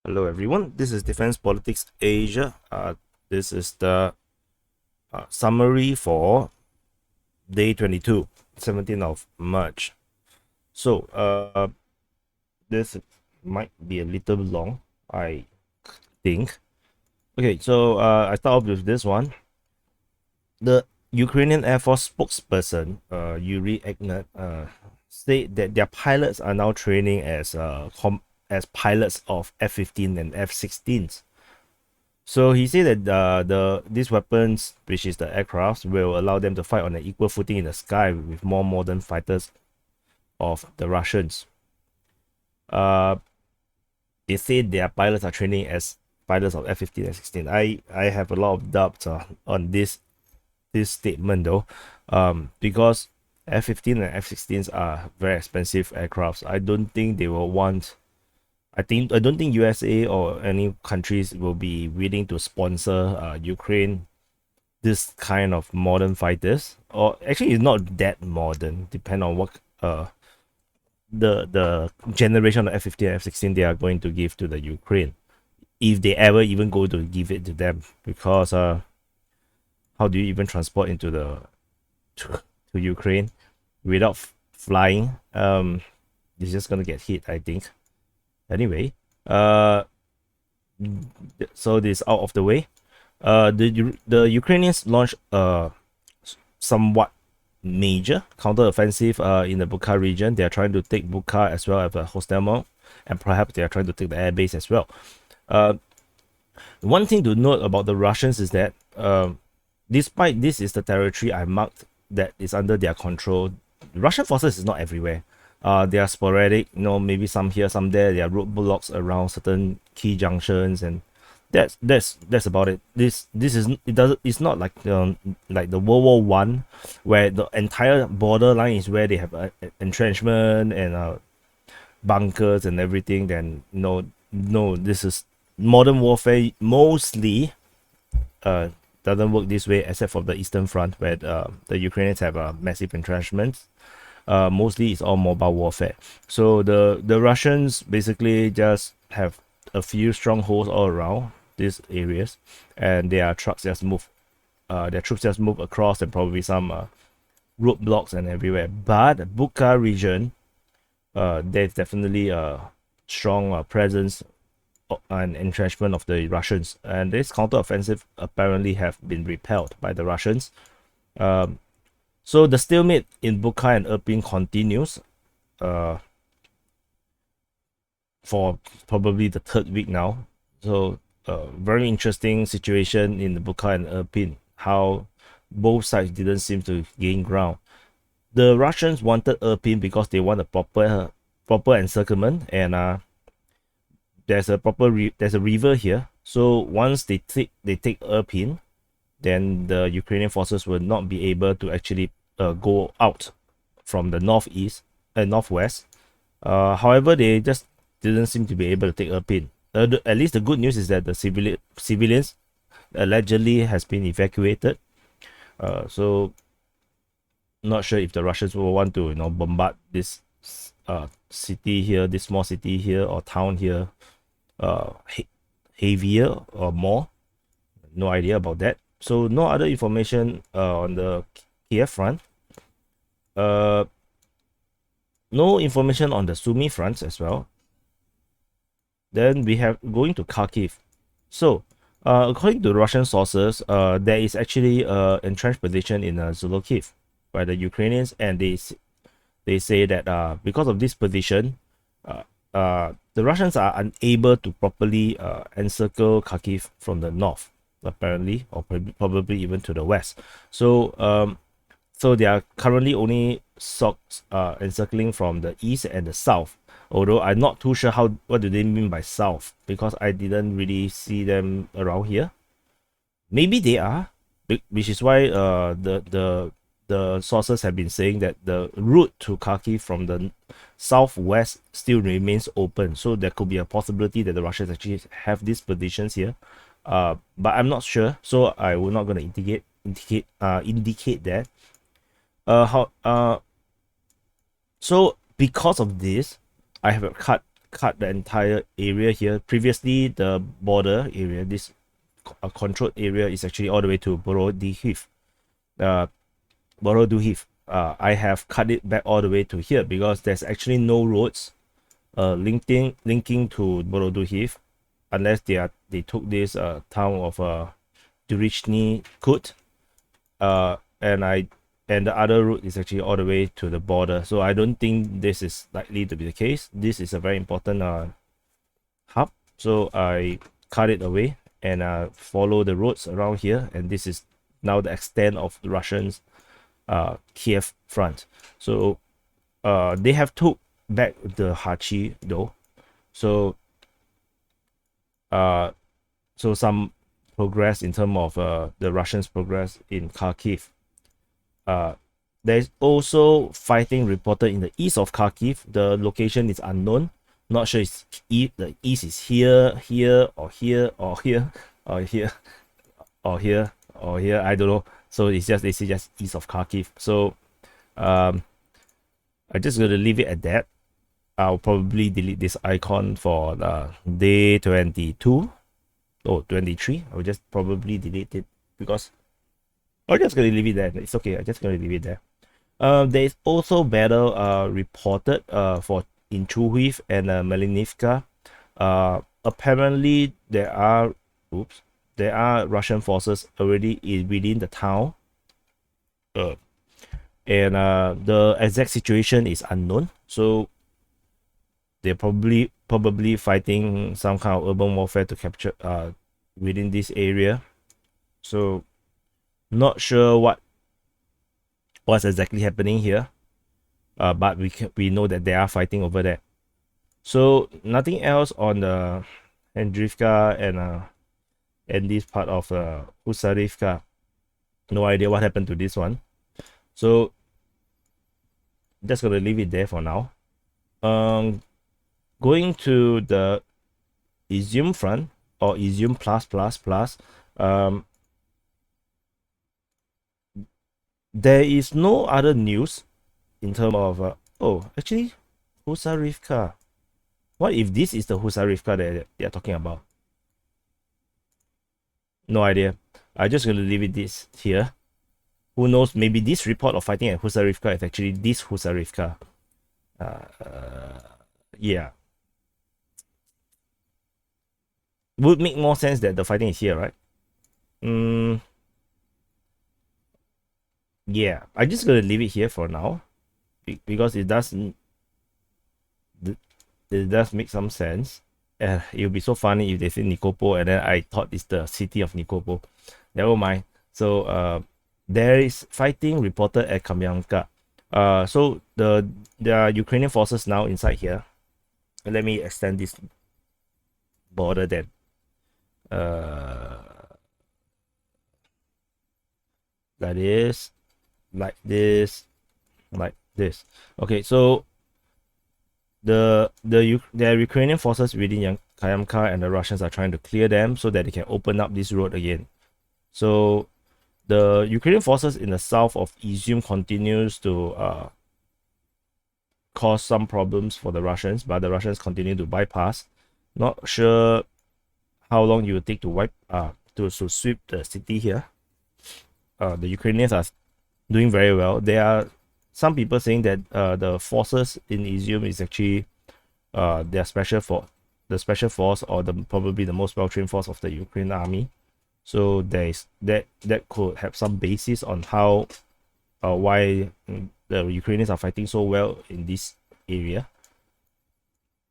Hello everyone, this is Defense Politics Asia. This is the summary for day 22, 17th of March. So this might be a little long, I think. Okay, so I start off with this one. The Ukrainian Air Force spokesperson, Yuri Ignat, said that their pilots are now training as pilots of F-15 and F-16s. So he said that these weapons, which is the aircrafts, will allow them to fight on an equal footing in the sky with more modern fighters of the Russians. They say their pilots are training as pilots of F-15 and F-16. I have a lot of doubts on this statement though, because F-15 and F-16s are very expensive aircrafts. I don't think they will want. I don't think USA or any countries will be willing to sponsor Ukraine this kind of modern fighters. Or actually, it's not that modern. Depend on what the generation of F-15 and F-16 they are going to give to the Ukraine, if they ever even go to give it to them. Because how do you even transport into the to Ukraine without flying? It's just gonna get hit, I think. Anyway, so this out of the way. The Ukrainians launched somewhat major counter-offensive in the Bucha region. They are trying to take Bucha as well as Hostomel, and perhaps they are trying to take the airbase as well. One thing to note about the Russians is that despite this is the territory I marked that is under their control, Russian forces is not everywhere. They are sporadic, maybe some here, some there. There are roadblocks around certain key junctions, and that's about it. It's not like the World War One, where the entire borderline is where they have entrenchment and bunkers and everything. Then no, this is modern warfare mostly doesn't work this way, except for the Eastern Front, where the Ukrainians have massive entrenchments. Mostly it's all mobile warfare. So the Russians basically just have a few strongholds all around these areas, and their troops just move across, and probably some roadblocks and everywhere. But Bucha region, there's definitely a strong presence and entrenchment of the Russians, and this counter-offensive apparently have been repelled by the Russians. So the stalemate in Bucha and Irpin continues for probably the third week now. So very interesting situation in the Bucha and Irpin, how both sides didn't seem to gain ground. The Russians wanted Irpin because they want a proper encirclement, and there's a river here. So once they take Irpin, then the Ukrainian forces will not be able to actually go out from the northeast and northwest. However, they just didn't seem to be able to take Irpin. At least the good news is that the civilians allegedly has been evacuated. So not sure if the Russians will want to bombard this city here, this small city here or town here, heavier or more. No idea about that. So no other information on the Kiev front. No information on the Sumy fronts as well. Then we have going to Kharkiv. So according to Russian sources, there is actually an entrenched position in Zolokiv by the Ukrainians, and they say that because of this position, the Russians are unable to properly encircle Kharkiv from the north, apparently, or probably even to the west. So so they are currently only encircling from the east and the south. Although I'm not too sure what do they mean by south, because I didn't really see them around here. Maybe they are, which is why the sources have been saying that the route to Kharkiv from the southwest still remains open. So there could be a possibility that the Russians actually have these positions here. But I'm not sure, so I will not gonna indicate that. So because of this, I have cut cut the entire area here. Previously, the border area, this controlled area, is actually all the way to Borodihif. Boroduhiv. I have cut it back all the way to here because there's actually no roads linking to Boroduhiv unless they took this town of Rubizhne Kut, and the other route is actually all the way to the border. So I don't think this is likely to be the case. This is a very important hub, so I cut it away and follow the roads around here, and this is now the extent of the Russians Kiev front. So they have took back the Hachi though, so some progress in terms of the Russians' progress in Kharkiv. There's also fighting reported in the east of Kharkiv. The location is unknown. Not sure it's the east is here, or here, or here, or here, or here, or here. I don't know. So it's just they say just east of Kharkiv. So I'm just gonna leave it at that. I'll probably delete this icon for day 22 or 23. I'll just probably delete it because I'm just gonna leave it there. It's okay. I'm just gonna leave it there. There is also battle reported for in Chuhuiv and Malinivka. Apparently there are Russian forces already within the town, and the exact situation is unknown. So they're probably fighting some kind of urban warfare to capture within this area. So not sure what's exactly happening here, but we know that they are fighting over there. So nothing else on the Andrivka and this part of Husarivka. No idea what happened to this one. So just gonna leave it there for now. Going to the Izium front or Izium plus. There is no other news in terms of actually Husarivka. What if this is the Husarivka that they are talking about? No idea. I'm just gonna leave it this here. Who knows? Maybe this report of fighting at Husarivka is actually this Husarivka. Yeah. Would make more sense that the fighting is here, right? Yeah, I'm just gonna leave it here for now because it does make some sense. It would be so funny if they say Nikopo and then I thought it's the city of Nikopo. Never mind. So there is fighting reported at Kamyanka. So there are Ukrainian forces now inside here. Let me extend this border then. That is like this. Okay, so there are Ukrainian forces within Kayamka, and the Russians are trying to clear them so that they can open up this road again. So the Ukrainian forces in the south of Izium continues to cause some problems for the Russians, but the Russians continue to bypass. Not sure how long you will take to sweep the city here. The Ukrainians are doing very well. There are some people saying that the forces in Izium is actually their special force, or probably the most well-trained force of the Ukrainian army. So there is that could have some basis on how why the Ukrainians are fighting so well in this area.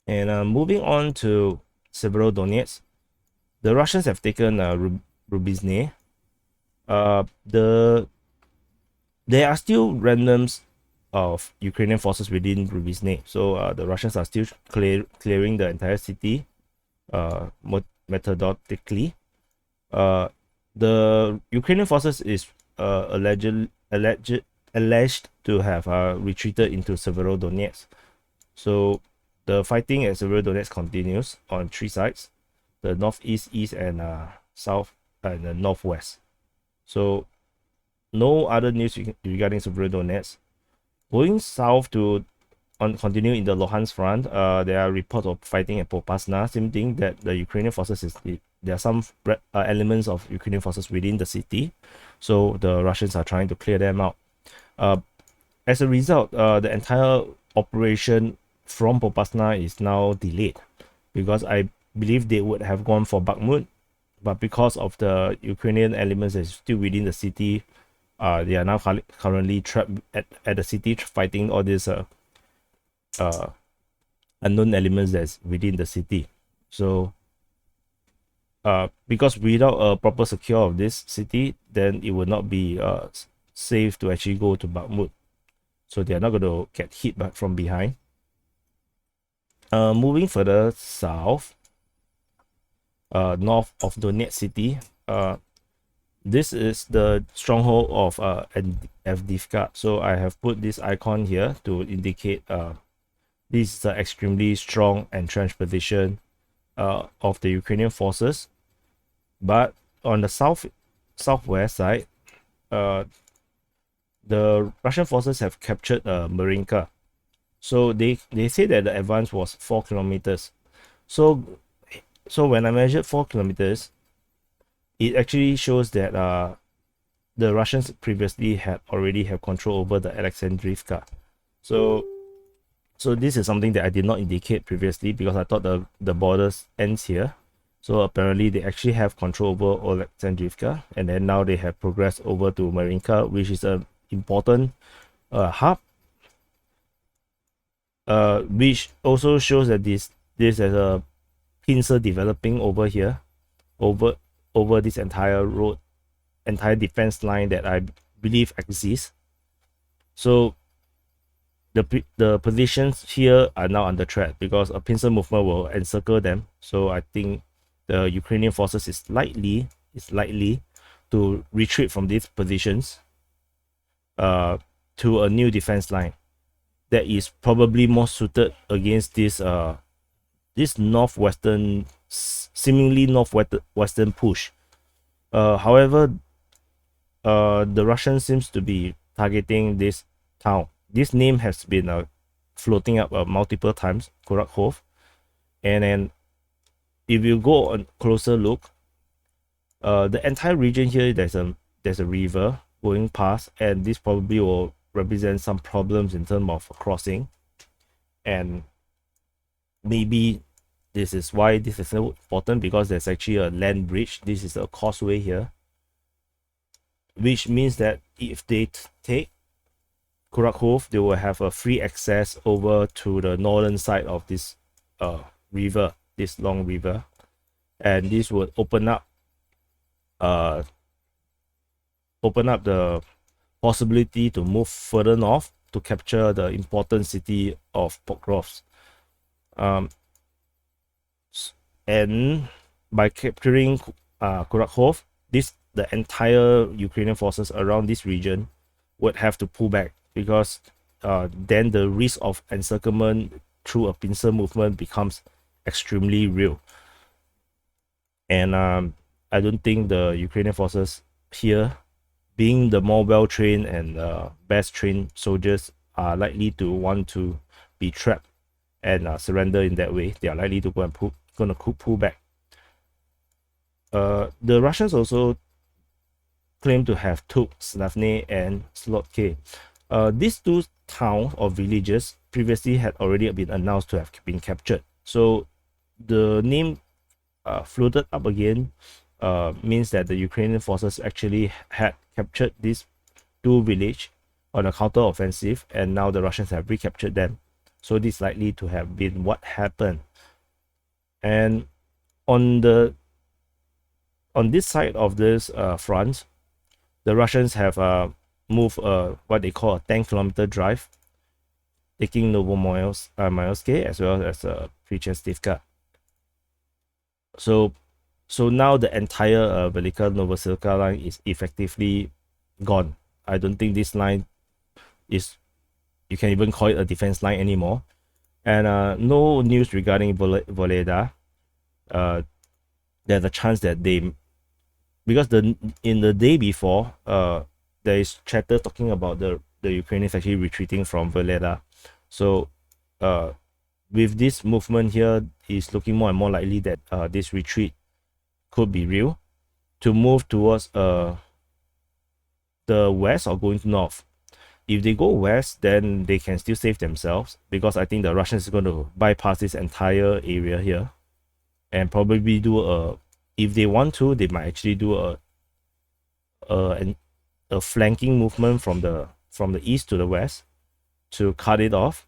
And moving on to Severodonetsk, the Russians have taken Rubizhne. There are still randoms of Ukrainian forces within Rubizhne, so the Russians are still clearing the entire city methodically. The Ukrainian forces is alleged to have retreated into Severodonetsk. So the fighting at Severodonetsk continues on three sides: the northeast, east, and south, and the northwest. So no other news regarding Severodonetsk. Going south to on continuing in the Luhansk front, there are reports of fighting at Popasna. Same thing that the Ukrainian forces there are some elements of Ukrainian forces within the city, so the Russians are trying to clear them out. As a result, the entire operation from Popasna is now delayed because I believe they would have gone for Bakhmut, but because of the Ukrainian elements that's still within the city, they are now currently trapped at the city fighting all these unknown elements that's within the city. So because without a proper secure of this city, then it would not be safe to actually go to Bakhmut. So they are not going to get hit back from behind. Moving further south, north of Donetsk city, this is the stronghold of Avdiivka. So I have put this icon here to indicate this is an extremely strong entrenched position of the Ukrainian forces. But on the southwest side, the Russian forces have captured Marinka. So they say that the advance was 4 kilometers. So when I measured 4 kilometers, it actually shows that the Russians previously had already have control over the Alexandriivka. So this is something that I did not indicate previously because I thought the borders ends here. So apparently they actually have control over Alexandriivka, and then now they have progressed over to Marinka, which is an important hub. Which also shows that this is a pincer developing over here, over this entire road, entire defense line that I believe exists. So the positions here are now under threat because a pincer movement will encircle them. So I think the Ukrainian forces is likely to retreat from these positions to a new defense line that is probably more suited against this northwestern, seemingly northwestern push. However, the Russians seems to be targeting this town. This name has been floating up multiple times, Kurakhov. And then if you go on closer look, the entire region here, there's a river going past, and this probably will represent some problems in terms of crossing. And maybe this is why this is so important, because there's actually a land bridge. This is a causeway here, which means that if they take Kurakhov, they will have a free access over to the northern side of this river, this long river, and this would open up the possibility to move further north to capture the important city of Pokrovsk. And by capturing Kurakhov, the entire Ukrainian forces around this region would have to pull back, because then the risk of encirclement through a pincer movement becomes extremely real. And I don't think the Ukrainian forces here, being the more well-trained and best trained soldiers, are likely to want to be trapped and surrender in that way. They are likely to go and pull back. The Russians also claim to have took Slavne and Slotke. These two towns or villages previously had already been announced to have been captured. So the name floated up again means that the Ukrainian forces actually had captured these two villages on a counter-offensive, and now the Russians have recaptured them. So this is likely to have been what happened. And on this side of this front, the Russians have moved what they call a 10-kilometer drive, taking Novomoyelske as well as Prichestivka. So now the entire Velika Novosilka line is effectively gone. I don't think this line is, you can even call it a defense line anymore. And no news regarding Voleda. There's a chance that because in the day before, there is chatter talking about the Ukrainians actually retreating from Voleda. So with this movement here, it's looking more and more likely that this retreat could be real, to move towards the west or going north. If they go west, then they can still save themselves, because I think the Russians are going to bypass this entire area here and probably do a, if they want to, they might actually do a flanking movement from the east to the west to cut it off.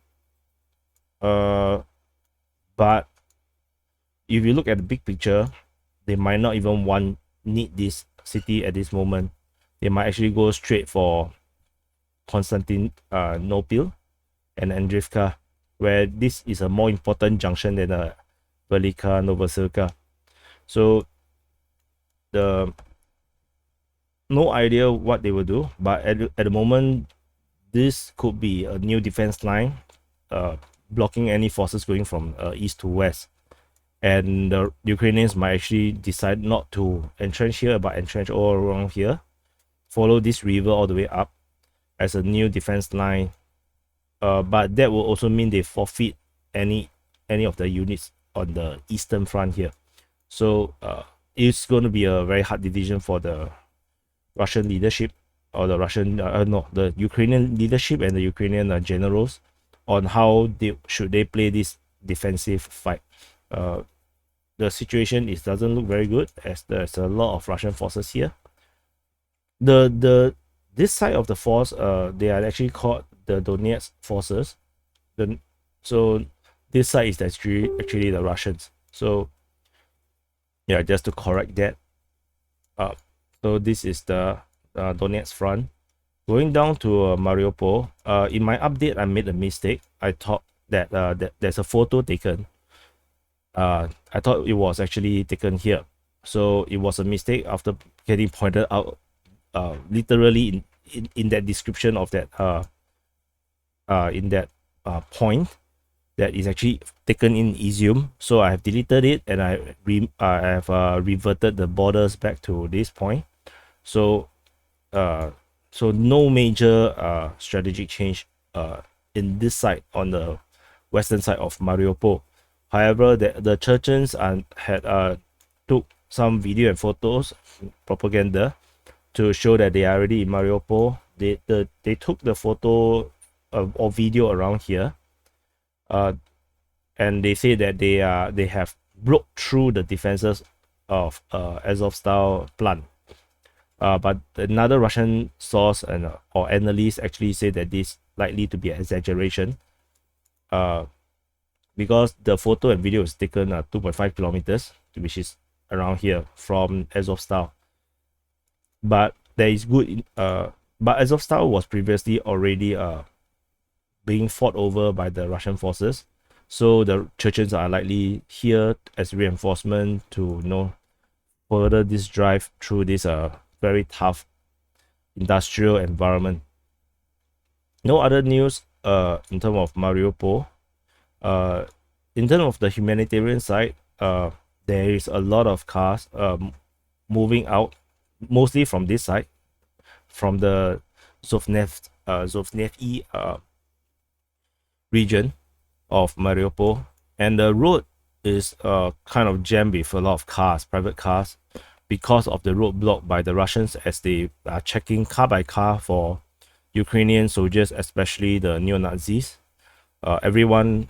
But if you look at the big picture, they might not even need this city at this moment. They might actually go straight for Constantinople and Andrivka, where this is a more important junction than Velika Novoselka. So no idea what they will do, but at the moment, this could be a new defense line, blocking any forces going from east to west. And the Ukrainians might actually decide not to entrench here, but entrench all around here, follow this river all the way up as a new defense line. But that will also mean they forfeit any of the units on the eastern front here. So it's going to be a very hard division for the Russian leadership, or the Ukrainian leadership and the Ukrainian generals, on how should they play this defensive fight. The situation doesn't look very good, as there's a lot of Russian forces here. This side of the force, they are actually called the Donetsk forces. So this side is actually the Russians. So yeah, just to correct that. So this is the Donetsk front. Going down to Mariupol, in my update, I made a mistake. I thought that, that there's a photo taken. I thought it was actually taken here. So it was a mistake after getting pointed out literally in that description of that point, that is actually taken in Izium. So I have deleted it, and I have reverted the borders back to this point. So no major strategic change in this side, on the western side of Mariupol. However, the Chechens had took some video and photos, propaganda, to show that they are already in Mariupol. They took the photo or video around here, and they say that they have broke through the defenses of Azovstal plant. But another Russian source or analyst actually say that this likely to be an exaggeration, because the photo and video is taken 2.5 kilometers, which is around here from Azovstal. But there is good, but Azovstal was previously already being fought over by the Russian forces, so the Chechens are likely here as reinforcement to further this drive through this very tough industrial environment. No other news in terms of Mariupol. In terms of the humanitarian side, there is a lot of cars moving out, mostly from this side, from the Zovnevyi region of Mariupol, and the road is kind of jammed with a lot of cars, private cars, because of the road blocked by the Russians, as they are checking car by car for Ukrainian soldiers, especially the neo-Nazis. Everyone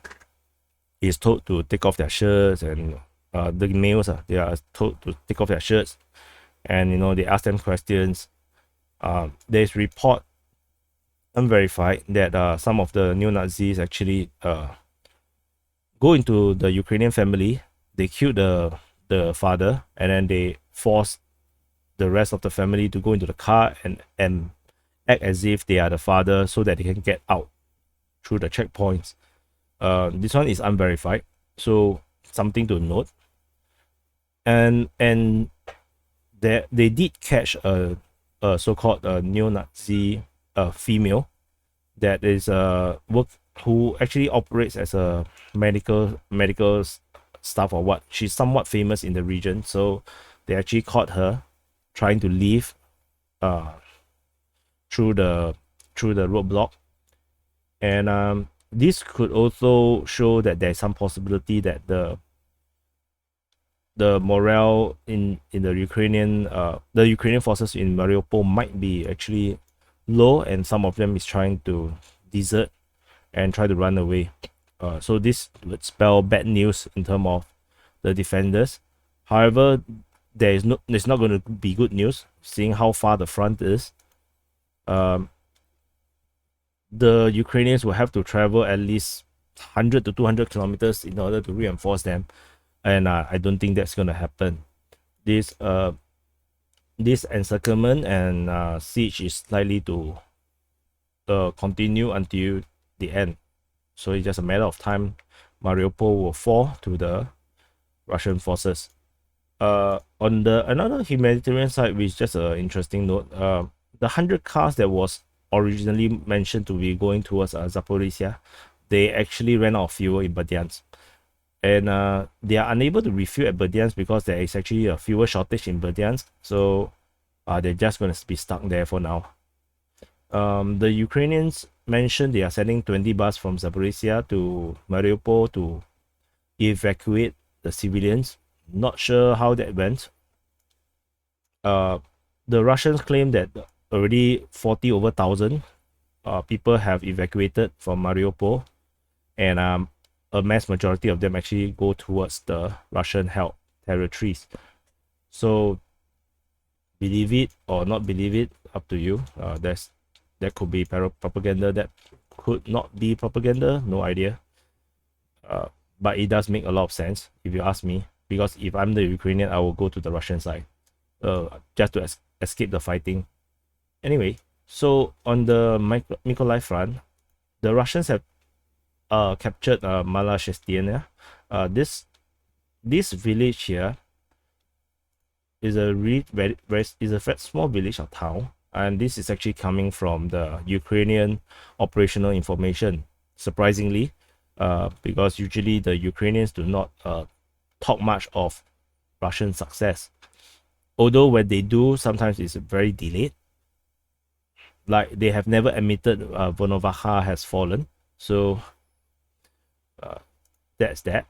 is told to take off their shirts, and the males, they are told to take off their shirts, and they ask them questions. There's report, unverified, that some of the neo-Nazis actually go into the Ukrainian family. They kill the father, and then they force the rest of the family to go into the car and act as if they are the father, so that they can get out through the checkpoints. This one is unverified, so something to note. And they did catch a so-called neo-Nazi female that is who actually operates as a medical staff or what. She's somewhat famous in the region, so they actually caught her trying to leave through the roadblock. And this could also show that there's some possibility that the morale in the Ukrainian forces in Mariupol might be actually low, and some of them is trying to desert and try to run away. So this would spell bad news in terms of the defenders. However, it's not going to be good news seeing how far the front is. The Ukrainians will have to travel at least 100 to 200 kilometers in order to reinforce them, and I don't think that's going to happen. This encirclement and siege is likely to continue until the end. So it's just a matter of time. Mariupol will fall to the Russian forces. On the another humanitarian side, which is just an interesting note, the 100 cars that was originally mentioned to be going towards Zaporizhia, they actually ran out of fuel in Berdyansk. And they are unable to refuel at Berdyansk because there is actually a fuel shortage in Berdyansk. So they're just going to be stuck there for now. The Ukrainians mentioned they are sending 20 buses from Zaporizhia to Mariupol to evacuate the civilians. Not sure how that went. The Russians claim that already 40 over 1,000 people have evacuated from Mariupol, and a mass majority of them actually go towards the Russian-held territories. So believe it or not believe it, up to you. That could be propaganda, that could not be propaganda, no idea. But it does make a lot of sense if you ask me, because if I'm the Ukrainian, I will go to the Russian side, just to escape the fighting. Anyway, so on the Mykolaiv front, the Russians have captured Mala Shestiana. This village here is a very small village or town, and this is actually coming from the Ukrainian operational information. Surprisingly, because usually the Ukrainians do not talk much of Russian success. Although when they do, sometimes it's very delayed. Like they have never admitted Volnovakha has fallen. So that's that.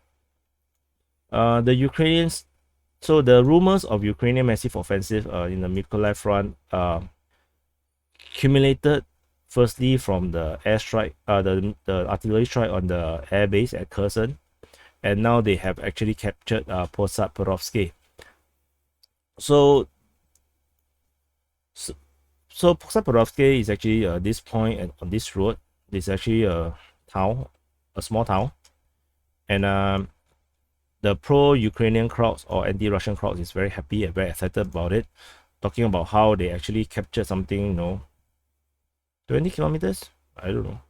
The Ukrainians, so the rumors of Ukrainian massive offensive in the Mykolaiv front accumulated firstly from the airstrike, the artillery strike on the air base at Kherson, and now they have actually captured Posad-Pokrovske. So Posad-Pokrovske is actually this point and on this road. This is actually a town, a small town, and the pro-Ukrainian crowds or anti-Russian crowds is very happy and very excited about it, talking about how they actually captured something, 20 kilometers? I don't know.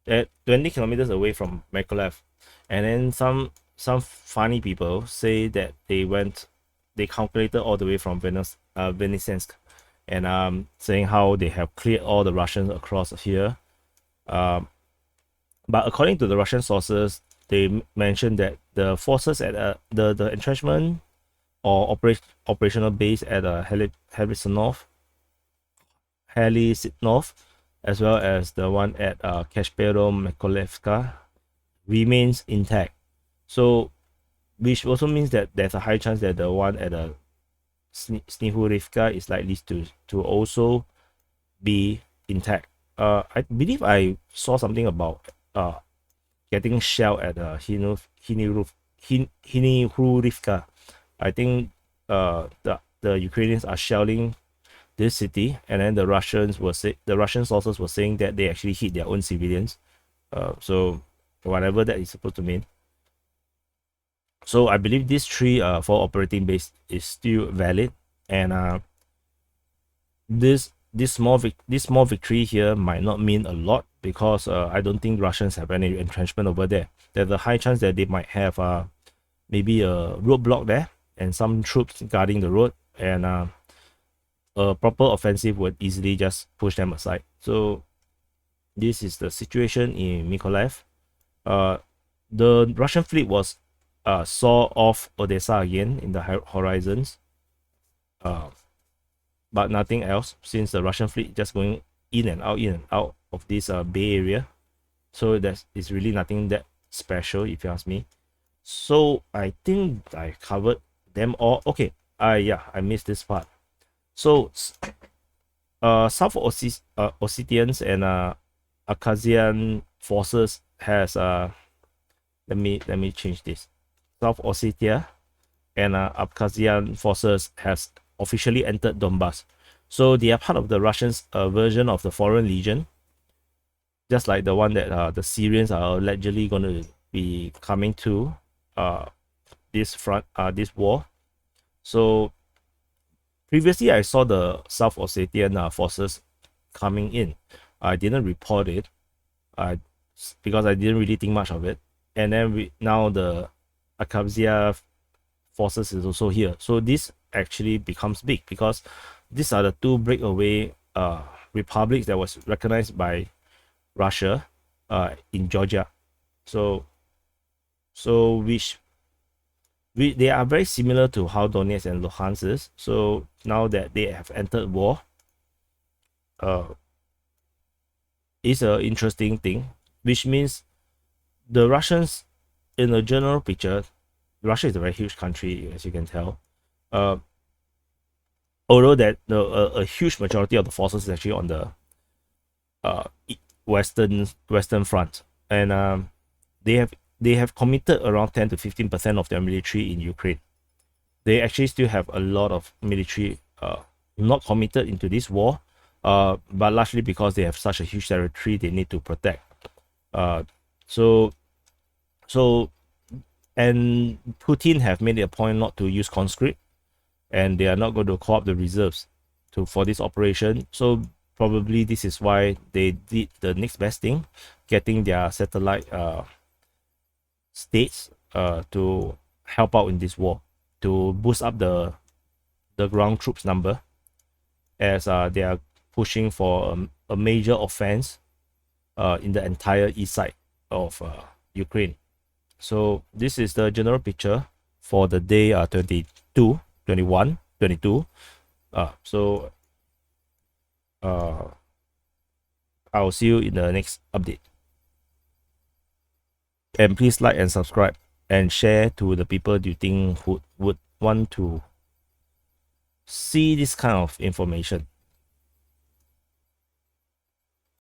At 20 kilometers away from Mykolaiv. And then some funny people say that they calculated all the way from Venisensk, and saying how they have cleared all the Russians across here. But according to the Russian sources, they mentioned that the forces at the entrenchment or operational base at Helisonov, as well as the one at Kashpero-Mykolevka remains intact. So, which also means that there's a high chance that the one at Snihurivka is likely to also be intact. I believe I saw something about getting shelled at Hinihurivka. I think the Ukrainians are shelling this city, and then the Russian sources were saying that they actually hit their own civilians. So whatever that is supposed to mean. So I believe this 4 operating base is still valid, and this small victory here might not mean a lot, because I don't think Russians have any entrenchment over there. There's a high chance that they might have maybe a roadblock there and some troops guarding the road, and a proper offensive would easily just push them aside. So this is the situation in Mykolaiv. The Russian fleet was saw off Odessa again in the horizons, but nothing else, since the Russian fleet just going in and out of this bay area. So it's really nothing that special if you ask me. So I think I covered them all. Okay, yeah, I missed this part. So South Ossetians and Abkhazian forces has let me change this. South Ossetia and Abkhazian forces has officially entered Donbass. So they are part of the Russians' version of the Foreign Legion, just like the one that the Syrians are allegedly going to be coming to this war. So previously, I saw the South Ossetian forces coming in. I didn't report it, because I didn't really think much of it. And then now the Abkhazia forces is also here. So this actually becomes big because these are the two breakaway republics that was recognized by Russia in Georgia. So they are very similar to how Donetsk and Luhansk is. So now that they have entered war, is an interesting thing, which means the Russians, in the general picture, Russia is a very huge country, as you can tell. Although that a huge majority of the forces is actually on the western front, and they have committed around 10 to 15% of their military in Ukraine. They actually still have a lot of military not committed into this war, but largely because they have such a huge territory they need to protect. So and Putin have made it a point not to use conscript, and they are not going to co-op the reserves for this operation. So probably this is why they did the next best thing, getting their satellite states to help out in this war, to boost up the ground troops number, as they are pushing for a major offense in the entire east side of Ukraine. So this is the general picture for the day 22, 21, 22. So I'll see you in the next update. And please like and subscribe and share to the people you think would want to see this kind of information.